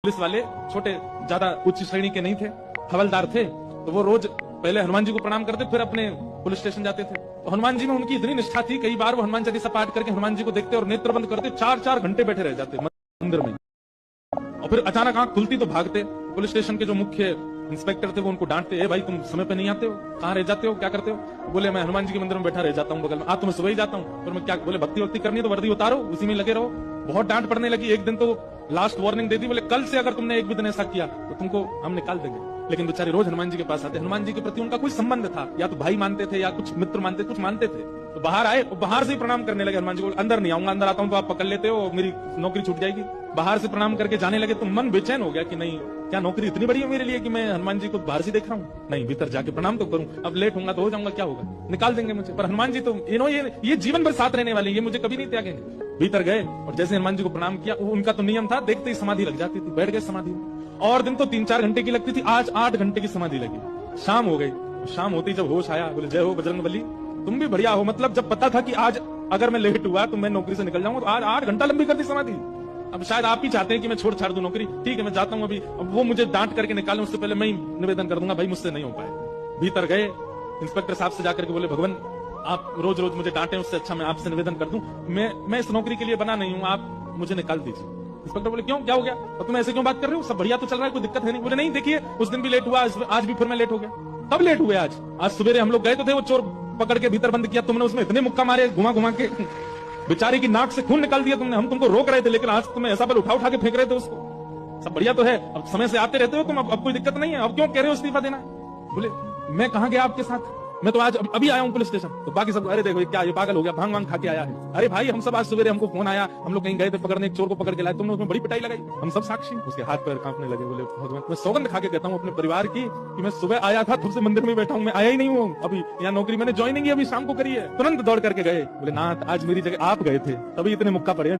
Police वाले छोटे ज्यादा उच्च श्रेणी के नहीं थे, हवलदार थे, तो वो रोज पहले हनुमान जी को प्रणाम करते, फिर अपने पुलिस स्टेशन जाते थे। तो हनुमान जी में उनकी इतनी निष्ठा थी, कई बार वो हनुमान चालीसा पाठ करके हनुमान जी को देखते और नेत्र बंद करते, 4-4 घंटे बैठे रह जाते मंदिर में, और फिर अचानक आंख खुलती तो भागते। पुलिस स्टेशन के जो मुख्य इंस्पेक्टर थे वो उनको डांटते, ए भाई तुम समय पे नहीं आते हो, कहाँ रह जाते हो, क्या करते हो? बोले मैं हनुमान जी के मंदिर में बैठा रह जाता हूँ बगल में। आज तो मैं सुबह ही जाता हूँ। फिर मैं क्या बोले, भक्ति वक्ति करनी तो वर्दी उतारो, उसी में लगे रहो। बहुत डांट पड़ने लगी। एक दिन तो लास्ट वार्निंग दे दी, बोले कल से अगर तुमने एक भी दिन ऐसा किया तो तुमको हम निकाल देंगे। लेकिन बेचारे रोज हनुमान जी के पास आते। हनुमान जी के प्रति उनका कोई संबंध था, या तो भाई मानते थे या कुछ मित्र मानते, कुछ मानते थे। तो बाहर आए, बाहर से ही प्रणाम करने लगे हनुमान जी को। अंदर नहीं आऊंगा, अंदर आता हूं तो आप पकड़ लेते हो, मेरी नौकरी छूट जाएगी। बाहर से प्रणाम करके जाने लगे तो मन बेचैन हो गया कि नहीं, क्या नौकरी इतनी बड़ी है मेरे लिए कि मैं हनुमान जी को बाहर से देख रहा हूँ? नहीं, भीतर जाके प्रणाम तो करूं। अब लेट होगा तो हो जाऊंगा, क्या होगा, निकाल देंगे मुझे। पर हनुमान जी तो ये जीवन भर साथ रहने वाले, ये मुझे कभी नहीं त्यागेंगे। भीतर गए और जैसे हनुमान जी को प्रणाम किया, उनका तो नियम था, देखते ही समाधि लग जाती थी। बैठ गए समाधि में, और दिन तो 3-4 घंटे की लगती थी, आज 8 घंटे की समाधि लगी। शाम हो गई, शाम होती जब होश आया, बोले जय हो बजरंगबली, तुम भी बढ़िया हो। मतलब जब पता था कि आज अगर मैं लेट हुआ तो मैं नौकरी से निकल जाऊंगा, तो आज 8 घंटा लंबी कर दी समाधि। अब शायद आप ही चाहते हैं कि मैं छोड़ छाड़ दूं नौकरी, ठीक है मैं जाता हूं अभी। अब वो मुझे डांट करके निकालें उससे पहले मैं ही निवेदन कर दूंगा, भाई मुझसे नहीं हो पाए। भीतर गए, इंस्पेक्टर साहब से जाकर के बोले, भगवान आप रोज रोज मुझे डांटे, उससे अच्छा मैं आपसे निवेदन कर दूं, मैं इस नौकरी के लिए बना नहीं हूं, आप मुझे निकाल दीजिए। इंस्पेक्टर बोले क्यों, क्या हो गया, और तुम ऐसे क्यों बात कर रहे हो, सब बढ़िया तो चल रहा है, कोई दिक्कत है नहीं? बोले नहीं, देखिए उस दिन भी लेट हुआ, आज भी फिर मैं लेट हो गया। कब लेट हुए? आज सवेरे हम लोग गए तो थे, वो चोर पकड़ के भीतर बंद किया, तुमने उसमें इतने मुक्का मारे घुमा घुमा के, बेचारी की नाक से खून निकाल दिया तुमने। हम तुमको रोक रहे थे, लेकिन आज तुम्हें ऐसा पर उठा के फेंक रहे थे उसको। सब बढ़िया तो है, अब समय से आते रहते हो तुम, अब कोई दिक्कत नहीं है, अब क्यों कह रहे हो इस्तीफा देना? बोले मैं कहां गया आपके साथ, मैं तो आज अभी आया हूं पुलिस स्टेशन। तो बाकी सब, अरे देखो क्या ये पागल हो गया, भांग वांग खा के आया है। अरे भाई हम सब आज सवेरे, हमको फोन आया, हम लोग कहीं गए थे पकड़ने, एक चोर को पकड़ के लाए, तुमने उसमें बड़ी पिटाई लगाई, हम सब साक्षी। उसके हाथ पैर कांपने लगे। बोले भगवान, मैं सौगंध खा के कहता हूँ अपने परिवार की कि मैं सुबह आया था, तुम से मंदिर में बैठा हूँ, मैं आया ही नहीं हूँ अभी, यहाँ नौकरी मैंने ज्वाइनिंग ही अभी शाम को करी है। तुरंत दौड़ करके गए, बोले नाथ आज मेरी जगह आप गए थे, तभी इतने मुक्का पड़े।